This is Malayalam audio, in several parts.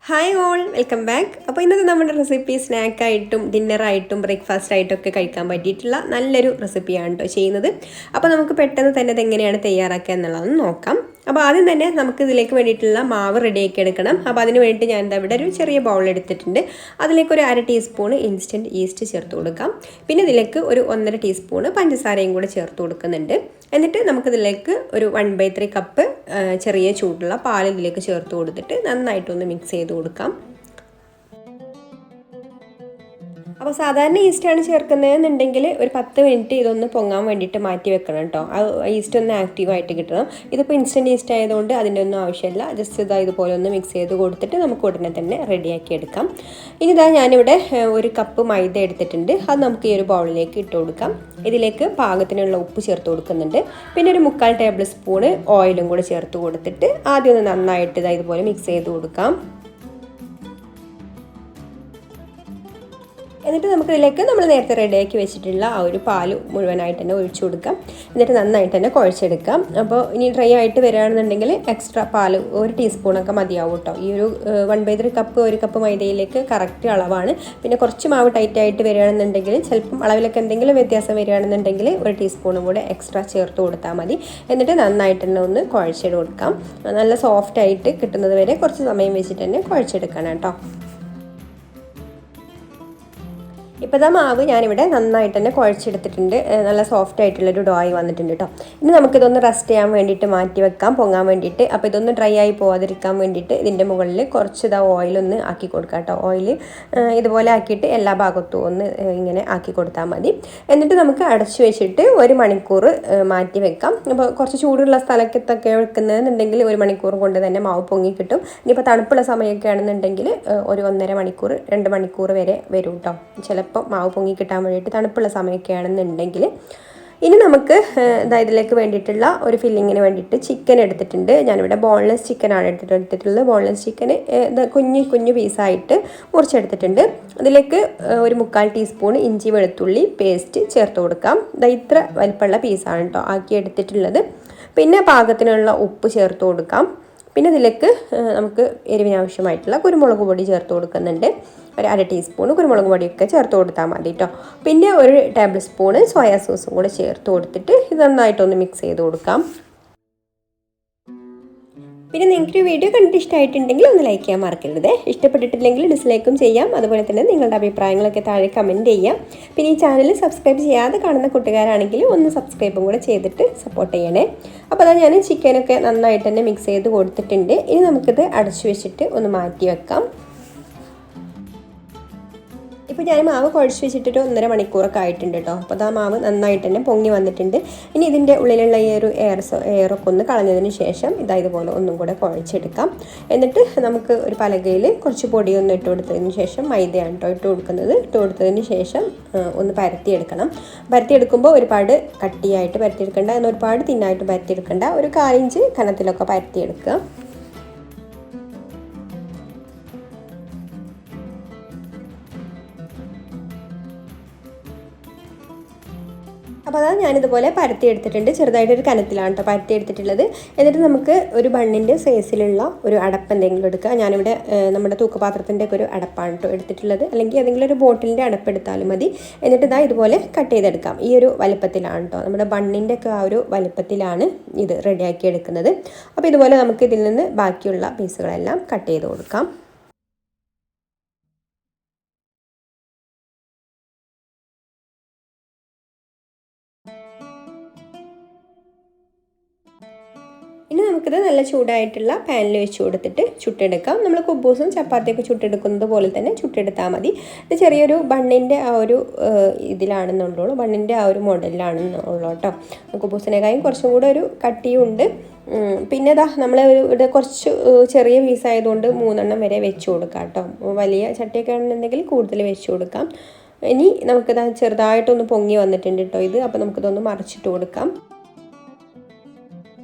Hi all, welcome back. അപ്പോൾ ഇന്നത്തെ നമ്മുടെ റെസിപ്പി സ്നാക്കായിട്ടും ഡിന്നറായിട്ടും ബ്രേക്ക്ഫാസ്റ്റ് ഒക്കെ കഴിക്കാൻ പറ്റിയിട്ടുള്ള നല്ലൊരു റെസിപ്പിയാണ് കേട്ടോ ചെയ്യുന്നത്. അപ്പോൾ നമുക്ക് പെട്ടെന്ന് തന്നെ ഇതെങ്ങനെയാണ് തയ്യാറാക്കുക എന്നുള്ളതൊന്ന് നോക്കാം. അപ്പോൾ ആദ്യം തന്നെ നമുക്ക് ഇതിലേക്ക് വേണ്ടിയിട്ടുള്ള മാവ് റെഡിയാക്കി എടുക്കണം. അപ്പോൾ അതിന് വേണ്ടി ഞാൻ ഇവിടെ ഒരു ചെറിയ ബൗൾ എടുത്തിട്ടുണ്ട്. അതിലേക്ക് ഒരു 1/2 ടീസ്പൂൺ ഇൻസ്റ്റൻറ്റ് ഈസ്റ്റ് ചേർത്ത് കൊടുക്കാം. പിന്നെ ഇതിലേക്ക് ഒരു 1.5 ടീസ്പൂൺ പഞ്ചസാരയും കൂടെ ചേർത്ത് കൊടുക്കുന്നുണ്ട്. എന്നിട്ട് നമുക്കിതിലേക്ക് ഒരു 1/3 കപ്പ് ചെറിയ ചൂടുള്ള പാൽ ഇതിലേക്ക് ചേർത്ത് കൊടുത്തിട്ട് നന്നായിട്ടൊന്ന് മിക്സ് ചെയ്ത് കൊടുക്കാം. അപ്പോൾ സാധാരണ ഈസ്റ്റാണ് ചേർക്കുന്നതെന്നുണ്ടെങ്കിൽ ഒരു 10 മിനിറ്റ് ഇതൊന്ന് പൊങ്ങാൻ വേണ്ടിയിട്ട് മാറ്റി വെക്കണം കേട്ടോ. ആ ഈസ്റ്റ് ഒന്ന് ആക്റ്റീവായിട്ട് കിട്ടണം. ഇതിപ്പോൾ ഇൻസ്റ്റൻറ്റ് ഈസ്റ്റ് ആയതുകൊണ്ട് അതിൻ്റെ ഒന്നും ആവശ്യമില്ല. ജസ്റ്റ് ഇതുപോലെ ഒന്ന് മിക്സ് ചെയ്ത് കൊടുത്തിട്ട് നമുക്ക് ഉടനെ തന്നെ റെഡിയാക്കി എടുക്കാം. ഇനി ഞാനിവിടെ ഒരു കപ്പ് മൈദ എടുത്തിട്ടുണ്ട്. അത് നമുക്ക് ഈ ഒരു ബൗളിലേക്ക് ഇട്ട് കൊടുക്കാം. ഇതിലേക്ക് പാകത്തിനുള്ള ഉപ്പ് ചേർത്ത് കൊടുക്കുന്നുണ്ട്. പിന്നെ ഒരു 3/4 ടേബിൾ സ്പൂൺ ഓയിലും കൂടെ ചേർത്ത് കൊടുത്തിട്ട് ആദ്യം ഒന്ന് നന്നായിട്ട് ഇതുപോലെ മിക്സ് ചെയ്ത് കൊടുക്കാം. എന്നിട്ട് നമുക്കിതിലേക്ക് നമ്മൾ നേരത്തെ റെഡിയാക്കി വെച്ചിട്ടുള്ള ആ ഒരു പാല് മുഴുവനായിട്ട് തന്നെ ഒഴിച്ചു കൊടുക്കാം. എന്നിട്ട് നന്നായിട്ട് തന്നെ കുഴച്ചെടുക്കാം. അപ്പോൾ ഇനി ഡ്രൈ ആയിട്ട് വരികയാണെന്നുണ്ടെങ്കിൽ എക്സ്ട്രാ പാല് 1 ടീസ്പൂണൊക്കെ മതിയാവും കേട്ടോ. ഈ ഒരു 1/3 കപ്പ് ഒരു കപ്പ് മൈദയിലേക്ക് കറക്റ്റ് അളവാണ്. പിന്നെ കുറച്ച് മാവ് ടൈറ്റായിട്ട് വരികയാണെന്നുണ്ടെങ്കിൽ ചിലപ്പം അളവിലൊക്കെ എന്തെങ്കിലും വ്യത്യാസം വരികയാണെന്നുണ്ടെങ്കിൽ 1 ടീസ്പൂണും കൂടെ എക്സ്ട്രാ ചേർത്ത് കൊടുത്താൽ മതി. എന്നിട്ട് നന്നായിട്ട് തന്നെ ഒന്ന് കുഴച്ചിട്ട് കൊടുക്കാം. നല്ല സോഫ്റ്റായിട്ട് കിട്ടുന്നത് വരെ കുറച്ച് സമയം വെച്ചിട്ട് തന്നെ കുഴച്ചെടുക്കണം കേട്ടോ. ഇപ്പോൾ മാവ് ഞാനിവിടെ നന്നായിട്ട് തന്നെ കുഴച്ചെടുത്തിട്ടുണ്ട്. നല്ല സോഫ്റ്റ് ആയിട്ടുള്ളൊരു ഡോ ആയി വന്നിട്ടുണ്ട് കേട്ടോ. ഇനി നമുക്കിതൊന്ന് റെസ്റ്റ് ചെയ്യാൻ വേണ്ടിയിട്ട് മാറ്റി വെക്കാം, പൊങ്ങാൻ വേണ്ടിയിട്ട്. അപ്പോൾ ഇതൊന്ന് ഡ്രൈ ആയി പോകാതിരിക്കാൻ വേണ്ടിയിട്ട് ഇതിൻ്റെ മുകളിൽ കുറച്ച് ഓയിലൊന്ന് ആക്കി കൊടുക്കാം കേട്ടോ. ഓയിൽ ഇതുപോലെ ആക്കിയിട്ട് എല്ലാ ഭാഗത്തും ഒന്ന് ഇങ്ങനെ ആക്കി കൊടുത്താൽ മതി. എന്നിട്ട് നമുക്ക് അടച്ചു വെച്ചിട്ട് 1 മണിക്കൂർ മാറ്റി വെക്കാം. അപ്പോൾ കുറച്ച് ചൂടുള്ള സ്ഥലത്തൊക്കെ വെക്കുന്നതെന്നുണ്ടെങ്കിൽ 1 മണിക്കൂർ കൊണ്ട് തന്നെ മാവ് പൊങ്ങി കിട്ടും. ഇനിയിപ്പോൾ തണുപ്പുള്ള സമയമൊക്കെ ആണെന്നുണ്ടെങ്കിൽ ഒരു 1.5 മണിക്കൂർ 2 മണിക്കൂർ വരെ വരും കേട്ടോ. ചിലപ്പോൾ മാവ് പൊങ്ങി കിട്ടാൻ വേണ്ടിയിട്ട് തണുപ്പുള്ള സമയമൊക്കെ ആണെന്നുണ്ടെങ്കിൽ. ഇനി നമുക്ക് ഇതിലേക്ക് വേണ്ടിയിട്ടുള്ള ഒരു ഫില്ലിങ്ങിന് വേണ്ടിയിട്ട് ചിക്കൻ എടുത്തിട്ടുണ്ട്. ഞാനിവിടെ ബോൺലെസ് ചിക്കനാണ് എടുത്തിട്ടുള്ളത്. ബോൺലെസ് ചിക്കന് കുഞ്ഞു പീസായിട്ട് മുറിച്ചെടുത്തിട്ടുണ്ട്. അതിലേക്ക് ഒരു 3/4 ടീസ്പൂൺ ഇഞ്ചി വെളുത്തുള്ളി പേസ്റ്റ് ചേർത്ത് കൊടുക്കാം. ഇത്ര വലിപ്പമുള്ള പീസാണ് കേട്ടോ ആക്കി എടുത്തിട്ടുള്ളത്. പിന്നെ പാകത്തിനുള്ള ഉപ്പ് ചേർത്ത് കൊടുക്കാം. പിന്നെ ഇതിലേക്ക് നമുക്ക് എരിവിനാവശ്യമായിട്ടുള്ള കുരുമുളക് പൊടി ചേർത്ത് കൊടുക്കുന്നുണ്ട്. ഒരു 1/2 ടീസ്പൂൺ കുരുമുളക് പൊടിയൊക്കെ ചേർത്ത് കൊടുത്താൽ മതി കേട്ടോ. പിന്നെ 1 ടേബിൾ സ്പൂൺ സോയാ സോസും കൂടെ ചേർത്ത് കൊടുത്തിട്ട് ഇത് നന്നായിട്ടൊന്ന് മിക്സ് ചെയ്ത് കൊടുക്കാം. പിന്നെ നിങ്ങൾക്ക് ഈ വീഡിയോ കണ്ടിട്ട് ഇഷ്ടമായിട്ടുണ്ടെങ്കിൽ ഒന്ന് ലൈക്ക് ചെയ്യാൻ മറക്കരുത്. ഇഷ്ടപ്പെട്ടിട്ടില്ലെങ്കിൽ ഡിസ്ലൈക്കും ചെയ്യാം. അതുപോലെ തന്നെ നിങ്ങളുടെ അഭിപ്രായങ്ങളൊക്കെ താഴെ കമൻറ്റ് ചെയ്യാം. പിന്നെ ഈ ചാനൽ സബ്സ്ക്രൈബ് ചെയ്യാതെ കാണുന്ന കൂട്ടുകാരാണെങ്കിൽ ഒന്ന് സബ്സ്ക്രൈബും കൂടെ ചെയ്തിട്ട് സപ്പോർട്ട് ചെയ്യണേ. അപ്പോൾ ഞാൻ ചിക്കനൊക്കെ നന്നായിട്ട് തന്നെ മിക്സ് ചെയ്ത് കൊടുത്തിട്ടുണ്ട്. ഇനി നമുക്കിത് അടച്ചു വെച്ചിട്ട് ഒന്ന് മാറ്റി വെക്കാം. ഇപ്പോൾ ഞാൻ മാവ് കുഴച്ച് വെച്ചിട്ടൊരു 1.5 മണിക്കൂറൊക്കെ ആയിട്ടുണ്ട് കേട്ടോ. അപ്പോൾ മാവ് നന്നായിട്ട് തന്നെ പൊങ്ങി വന്നിട്ടുണ്ട്. ഇനി ഇതിൻ്റെ ഉള്ളിലുള്ള ഈ ഒരു എയറൊക്കെ ഒന്ന് കളഞ്ഞതിന് ശേഷം ഇതുപോലെ ഒന്നും കൂടെ കുഴച്ചെടുക്കാം. എന്നിട്ട് നമുക്ക് ഒരു പലകയിൽ കുറച്ച് പൊടിയൊന്നും ഇട്ട് കൊടുത്തതിന് ശേഷം മൈദയാണ് കേട്ടോ ഇട്ട് കൊടുത്തതിന് ശേഷം ഒന്ന് പരത്തിയെടുക്കണം. പരത്തിയെടുക്കുമ്പോൾ ഒരുപാട് കട്ടിയായിട്ട് പരത്തിയെടുക്കേണ്ട, എന്നാൽ ഒരുപാട് തിന്നായിട്ട് പരത്തിയെടുക്കേണ്ട. ഒരു 1/4 ഇഞ്ച് കനത്തിലൊക്കെ പരത്തിയെടുക്കുക. അപ്പോൾ ഞാനിതുപോലെ പരത്തിയെടുത്തിട്ടുണ്ട്. ചെറുതായിട്ടൊരു കനത്തിലാണ് കേട്ടോ പരത്തിയെടുത്തിട്ടുള്ളത്. എന്നിട്ട് നമുക്ക് ഒരു ബണ്ണിൻ്റെ സൈസിലുള്ള ഒരു അടപ്പ് എന്തെങ്കിലും എടുക്കുക. ഞാനിവിടെ നമ്മുടെ തൂക്കപാത്രത്തിൻ്റെ ഒക്കെ ഒരു അടപ്പാണ് കേട്ടോ എടുത്തിട്ടുള്ളത്. അല്ലെങ്കിൽ ഏതെങ്കിലും ഒരു ബോട്ടിലിൻ്റെ അടപ്പ് എടുത്താലും മതി. എന്നിട്ട് ഇതുപോലെ കട്ട് ചെയ്തെടുക്കാം. ഈ ഒരു വലിപ്പത്തിലാണ് കേട്ടോ, നമ്മുടെ ബണ്ണിൻ്റെ ഒക്കെ ആ ഒരു വലിപ്പത്തിലാണ് ഇത് റെഡിയാക്കി എടുക്കുന്നത്. അപ്പോൾ ഇതുപോലെ നമുക്ക് ഇതിൽ നിന്ന് ബാക്കിയുള്ള പീസുകളെല്ലാം കട്ട് ചെയ്ത് കൊടുക്കാം. ഇനി നമുക്കിത് നല്ല ചൂടായിട്ടുള്ള പാനിൽ വെച്ച് കൊടുത്തിട്ട് ചുട്ടെടുക്കാം. നമ്മൾ കുബൂസും ചപ്പാത്തിയൊക്കെ ചുട്ടെടുക്കുന്നത് പോലെ തന്നെ ചുട്ടെടുത്താൽ മതി. ഇത് ചെറിയൊരു ബണ്ണിൻ്റെ ആ ഒരു ഇതിലാണെന്നുള്ളൂ, ബണ്ണിൻ്റെ ആ ഒരു മോഡലിലാണെന്നുള്ളൂ കേട്ടോ. കുബൂസിനേക്കാളും കുറച്ചും കൂടെ ഒരു കട്ടിയുണ്ട്. പിന്നെ നമ്മൾ ഇവിടെ കുറച്ച് ചെറിയ പീസായതുകൊണ്ട് 3 വരെ വെച്ച് കൊടുക്കാം കേട്ടോ. വലിയ ചട്ടിയൊക്കെ ആണെന്നുണ്ടെങ്കിൽ കൂടുതൽ വെച്ച് കൊടുക്കാം. ഇനി നമുക്കിത് ചെറുതായിട്ടൊന്ന് പൊങ്ങി വന്നിട്ടുണ്ട് കേട്ടോ ഇത്. അപ്പോൾ നമുക്കിതൊന്ന് മറിച്ചിട്ട് കൊടുക്കാം.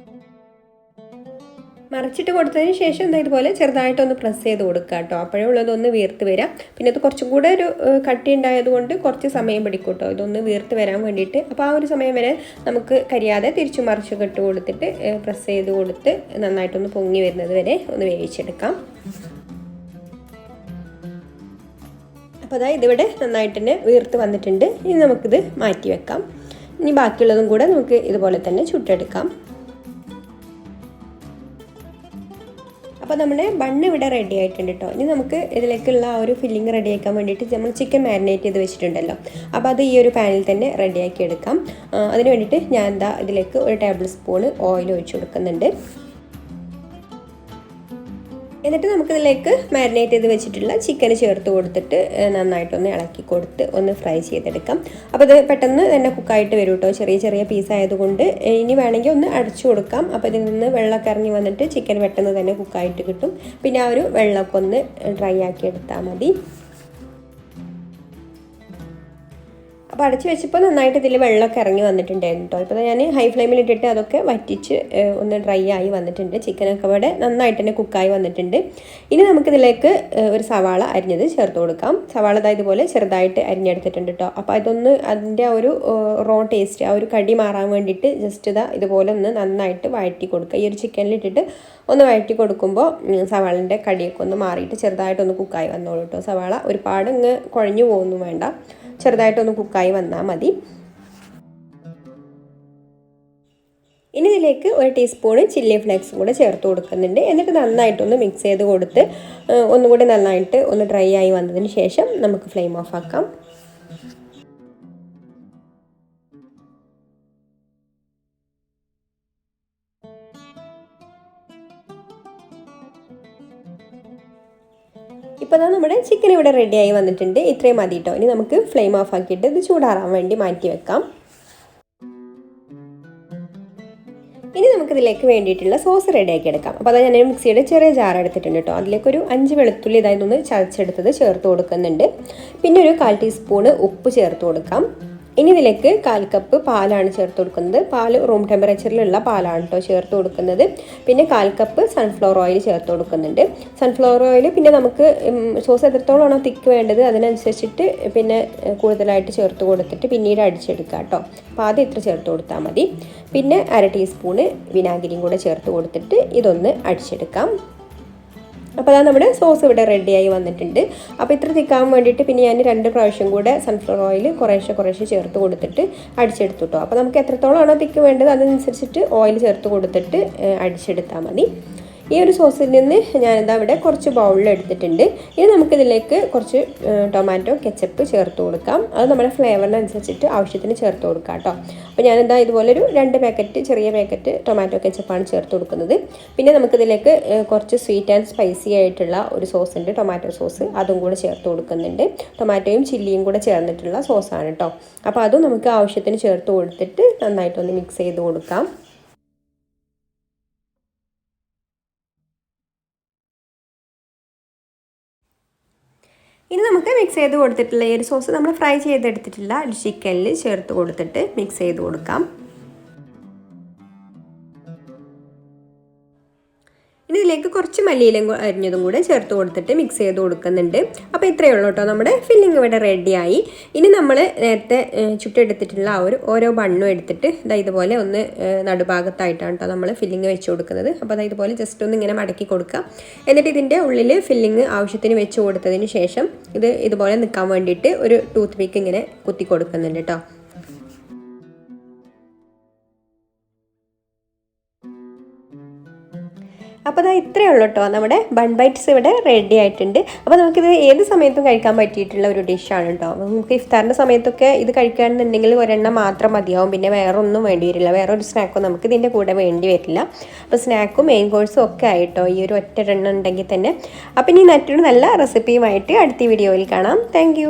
മറിച്ചിട്ട് കൊടുത്തതിന് ശേഷം ഇതുപോലെ ചെറുതായിട്ടൊന്ന് പ്രസ് ചെയ്ത് കൊടുക്കുക കേട്ടോ. അപ്പോഴേ ഉള്ളതൊന്ന് വീർത്ത് വരാം. പിന്നെ ഇത് കുറച്ചും കൂടെ ഒരു കട്ടി ഉണ്ടായതുകൊണ്ട് കുറച്ച് സമയം പിടിക്കും കേട്ടോ ഇതൊന്ന് വീർത്ത് വരാൻ വേണ്ടിയിട്ട്. അപ്പോൾ ആ ഒരു സമയം വരെ നമുക്ക് കരിയാതെ തിരിച്ചു മറിച്ചൊക്കെ ഇട്ട് കൊടുത്തിട്ട് പ്രസ് ചെയ്ത് കൊടുത്ത് നന്നായിട്ടൊന്ന് പൊങ്ങി വരുന്നത് വരെ ഒന്ന് വേവിച്ചെടുക്കാം. അപ്പോൾ അതായത് ഇതിവിടെ നന്നായിട്ട് തന്നെ വീർത്ത് വന്നിട്ടുണ്ട്. ഇനി നമുക്കിത് മാറ്റി വെക്കാം. ഇനി ബാക്കിയുള്ളതും കൂടെ നമുക്ക് ഇതുപോലെ തന്നെ ചുട്ടെടുക്കാം. അപ്പോൾ നമ്മുടെ ബണ്ണ് ഇവിടെ റെഡി ആയിട്ടുണ്ട് കേട്ടോ. ഇനി നമുക്ക് ഇതിലേക്കുള്ള ആ ഒരു ഫില്ലിങ് റെഡിയാക്കാൻ വേണ്ടിയിട്ട് നമ്മൾ ചിക്കൻ മാരിനേറ്റ് ചെയ്ത് വെച്ചിട്ടുണ്ടല്ലോ, അപ്പോൾ അത് ഈ ഒരു പാനിൽ തന്നെ റെഡിയാക്കി എടുക്കാം. അതിന് വേണ്ടിയിട്ട് ഞാൻ എന്താ ഇതിലേക്ക് 1 ടേബിൾ സ്പൂൺ ഓയിൽ ഒഴിച്ച് കൊടുക്കുന്നുണ്ട്. എന്നിട്ട് നമുക്കിതിലേക്ക് മാരിനേറ്റ് ചെയ്ത് വെച്ചിട്ടുള്ള ചിക്കൻ ചേർത്ത് കൊടുത്തിട്ട് നന്നായിട്ടൊന്ന് ഇളക്കി കൊടുത്ത് ഒന്ന് ഫ്രൈ ചെയ്തെടുക്കാം. അപ്പോൾ ഇത് പെട്ടെന്ന് തന്നെ കുക്കായിട്ട് വരും കേട്ടോ, ചെറിയ ചെറിയ പീസ് ആയതുകൊണ്ട്. ഇനി വേണമെങ്കിൽ ഒന്ന് അടച്ചു കൊടുക്കാം. അപ്പോൾ ഇതിൽ നിന്ന് വെള്ളമൊക്കെ ഇറങ്ങി വന്നിട്ട് ചിക്കൻ പെട്ടെന്ന് തന്നെ കുക്കായിട്ട് കിട്ടും. പിന്നെ ആ ഒരു വെള്ളമൊക്കെ ഒന്ന് ഡ്രൈ ആക്കി എടുത്താൽ മതി. അപ്പോൾ അടച്ച് വെച്ചപ്പോൾ നന്നായിട്ട് ഇതിൽ വെള്ളമൊക്കെ ഇറങ്ങി വന്നിട്ടുണ്ടായിരുന്നു കേട്ടോ. ഇപ്പോൾ ഞാൻ ഹൈ ഫ്ലെയിമിൽ ഇട്ടിട്ട് അതൊക്കെ വറ്റിച്ച് ഒന്ന് ഡ്രൈ ആയി വന്നിട്ടുണ്ട്. ചിക്കനൊക്കെ ഇവിടെ നന്നായിട്ട് തന്നെ കുക്കായി വന്നിട്ടുണ്ട്. ഇനി നമുക്കിതിലേക്ക് ഒരു സവാള അരിഞ്ഞത് ചേർത്ത് കൊടുക്കാം. സവാള ഇതുപോലെ ചെറുതായിട്ട് അരിഞ്ഞെടുത്തിട്ടുണ്ട് കേട്ടോ. അപ്പോൾ അതൊന്ന് അതിൻ്റെ ആ ഒരു റോ ടേസ്റ്റ്, ആ ഒരു കടി മാറാൻ വേണ്ടിയിട്ട് ജസ്റ്റ് ഇതുപോലെ ഒന്ന് നന്നായിട്ട് വഴറ്റി കൊടുക്കുക. ഈ ഒരു ചിക്കനിലിട്ടിട്ട് ഒന്ന് വഴറ്റി കൊടുക്കുമ്പോൾ സവാളിൻ്റെ കടിയൊക്കെ ഒന്ന് മാറിയിട്ട് ചെറുതായിട്ടൊന്ന് കുക്കായി വന്നോളൂ കേട്ടോ. സവാള ഒരുപാട് ഇങ്ങ് കുഴഞ്ഞു പോകുന്നു വേണ്ട, ചെറുതായിട്ടൊന്ന് കുക്കായി വന്നാൽ മതി. ഇനി ഇതിലേക്ക് 1 ടീസ്പൂൺ ചില്ലി ഫ്ലേക്സും കൂടെ ചേർത്ത് കൊടുക്കുന്നുണ്ട്. എന്നിട്ട് നന്നായിട്ടൊന്ന് മിക്സ് ചെയ്ത് കൊടുത്ത് ഒന്നുകൂടി നന്നായിട്ട് ഒന്ന് ഡ്രൈ ആയി വന്നതിന് ശേഷം നമുക്ക് ഫ്ലെയിം ഓഫ് ആക്കാം. ഇപ്പോൾ നമ്മുടെ ചിക്കൻ ഇവിടെ റെഡിയായി വന്നിട്ടുണ്ട്. ഇത്രയും മതി കേട്ടോ. ഇനി നമുക്ക് ഫ്ലെയിം ഓഫ് ആക്കിയിട്ട് ഇത് ചൂടാറാൻ വേണ്ടി മാറ്റി വെക്കാം. ഇനി നമുക്കിതിലേക്ക് വേണ്ടിയിട്ടുള്ള സോസ് റെഡിയാക്കി എടുക്കാം. അപ്പോൾ അത് ഞാൻ മിക്സിയുടെ ചെറിയ ജാർ എടുത്തിട്ടുണ്ട് കേട്ടോ. അതിലേക്കൊരു 5 വെളുത്തുള്ളി ഇതായിട്ടൊന്ന് ചതച്ചെടുത്തത് ചേർത്ത് കൊടുക്കുന്നുണ്ട്. പിന്നെ ഒരു 1/4 ടീസ്പൂണ് ഉപ്പ് ചേർത്ത് കൊടുക്കാം. ഇനി ഇതിലേക്ക് 1/4 കപ്പ് പാലാണ് ചേർത്ത് കൊടുക്കുന്നത്. പാൽ റൂം ടെമ്പറേച്ചറിലുള്ള പാലാണ് കേട്ടോ ചേർത്ത് കൊടുക്കുന്നത്. പിന്നെ 1/4 കപ്പ് സൺഫ്ലവർ ഓയിൽ ചേർത്ത് കൊടുക്കുന്നുണ്ട്. സൺഫ്ലവർ ഓയിൽ പിന്നെ നമുക്ക് സോസ് എത്രത്തോളമാണോ തിക്ക് വേണ്ടത് അതിനനുസരിച്ചിട്ട് പിന്നെ കൂടുതലായിട്ട് ചേർത്ത് കൊടുത്തിട്ട് പിന്നീട് അടിച്ചെടുക്കുക കേട്ടോ. അപ്പോൾ ആദ്യം ഇത്ര ചേർത്ത് കൊടുത്താൽ മതി. പിന്നെ 1/2 ടീസ്പൂണ് വിനാഗിരിയും കൂടെ ചേർത്ത് കൊടുത്തിട്ട് ഇതൊന്ന് അടിച്ചെടുക്കാം. അപ്പോൾ അതാ നമ്മുടെ സോസ് ഇവിടെ റെഡിയായി വന്നിട്ടുണ്ട്. അപ്പോൾ ഇത്ര തിക്കാൻ വേണ്ടിയിട്ട് പിന്നെ ഞാൻ 2 പ്രാവശ്യം കൂടെ സൺഫ്ലവർ ഓയിൽ കുറേശ്ശെ ചേർത്ത് കൊടുത്തിട്ട് അടിച്ചെടുത്തു കേട്ടോ. അപ്പോൾ നമുക്ക് എത്രത്തോളമാണോ തിക്ക് വേണ്ടത് അതനുസരിച്ചിട്ട് ഓയിൽ ചേർത്ത് കൊടുത്തിട്ട് അടിച്ചെടുത്താൽ മതി. ഈ ഒരു സോസിൽ നിന്ന് ഞാനിതാ ഇവിടെ കുറച്ച് ബൗളിൽ എടുത്തിട്ടുണ്ട്. ഇനി നമുക്കിതിലേക്ക് കുറച്ച് ടൊമാറ്റോ കെച്ചപ്പ് ചേർത്ത് കൊടുക്കാം. അത് നമ്മുടെ ഫ്ലേവറിനനുസരിച്ചിട്ട് ആവശ്യത്തിന് ചേർത്ത് കൊടുക്കാം കേട്ടോ. അപ്പോൾ ഞാനിതാ ഇതുപോലൊരു 2 പാക്കറ്റ് ചെറിയ പാക്കറ്റ് ടൊമാറ്റോ കെച്ചപ്പാണ് ചേർത്ത് കൊടുക്കുന്നത്. പിന്നെ നമുക്കിതിലേക്ക് കുറച്ച് സ്വീറ്റ് ആൻഡ് സ്പൈസി ആയിട്ടുള്ള ഒരു സോസ് ഉണ്ട്, ടൊമാറ്റോ സോസ്, അതും കൂടെ ചേർത്ത് കൊടുക്കുന്നുണ്ട്. ടൊമാറ്റോയും ചില്ലിയും കൂടെ ചേർന്നിട്ടുള്ള സോസാണ് കേട്ടോ. അപ്പോൾ അതും നമുക്ക് ആവശ്യത്തിന് ചേർത്ത് കൊടുത്തിട്ട് നന്നായിട്ടൊന്ന് മിക്സ് ചെയ്ത് കൊടുക്കാം. ഇനി നമുക്ക് മിക്സ് ചെയ്ത് കൊടുത്തിട്ടുള്ള ഈ ഒരു സോസ് നമ്മൾ ഫ്രൈ ചെയ്തെടുത്തിട്ടുള്ള ചിക്കനിൽ ചേർത്ത് കൊടുത്തിട്ട് മിക്സ് ചെയ്ത് കൊടുക്കാം. ഇനി ഇതിലേക്ക് കുറച്ച് മല്ലിയിലും അരിഞ്ഞതും കൂടെ ചേർത്ത് കൊടുത്തിട്ട് മിക്സ് ചെയ്ത് കൊടുക്കുന്നുണ്ട്. അപ്പോൾ ഇത്രയേ ഉള്ളൂ കേട്ടോ, നമ്മുടെ ഫില്ലിങ് ഇവിടെ റെഡിയായി. ഇനി നമ്മൾ നേരത്തെ ചുട്ടെടുത്തിട്ടുള്ള ആ ഒരു ഓരോ ബണ്ണും എടുത്തിട്ട് ഇതുപോലെ ഒന്ന് നടുഭാഗത്തായിട്ടാണ് കേട്ടോ നമ്മൾ ഫില്ലിങ് വെച്ച് കൊടുക്കുന്നത്. അപ്പോൾ ഇതുപോലെ ജസ്റ്റ് ഒന്ന് ഇങ്ങനെ മടക്കി കൊടുക്കുക. എന്നിട്ട് ഇതിൻ്റെ ഉള്ളിൽ ഫില്ലിങ് ആവശ്യത്തിന് വെച്ച് കൊടുത്തതിന് ശേഷം ഇതുപോലെ നിൽക്കാൻ വേണ്ടിയിട്ട് ഒരു ടൂത്ത് പിക്ക് ഇങ്ങനെ കുത്തി കൊടുക്കുന്നുണ്ട് കേട്ടോ. അപ്പോൾ ഇത്രയേ ഉള്ളൂ കേട്ടോ, നമ്മുടെ ബൺ ബൈറ്റ്സ് ഇവിടെ റെഡി ആയിട്ടുണ്ട്. അപ്പോൾ നമുക്കിത് ഏത് സമയത്തും കഴിക്കാൻ പറ്റിയിട്ടുള്ള ഒരു ഡിഷാണ് കേട്ടോ. നമുക്ക് ഇഫ്താറിൻ്റെ സമയത്തൊക്കെ ഇത് കഴിക്കുകയാണെന്നുണ്ടെങ്കിൽ ഒരെണ്ണം മാത്രം മതിയാവും, പിന്നെ വേറെ ഒന്നും വേണ്ടി വരില്ല, വേറെ ഒരു സ്നാക്കും നമുക്ക് ഇതിൻ്റെ കൂടെ വേണ്ടി വരില്ല. അപ്പോൾ സ്നാക്കും മെയിൻ കോഴ്സും ഒക്കെ ആയിട്ടോ ഈ ഒരു ഒറ്റ എണ്ണം ഉണ്ടെങ്കിൽ തന്നെ. അപ്പം ഇനി മറ്റൊരു നല്ല റെസിപ്പിയുമായിട്ട് അടുത്ത വീഡിയോയിൽ കാണാം. താങ്ക്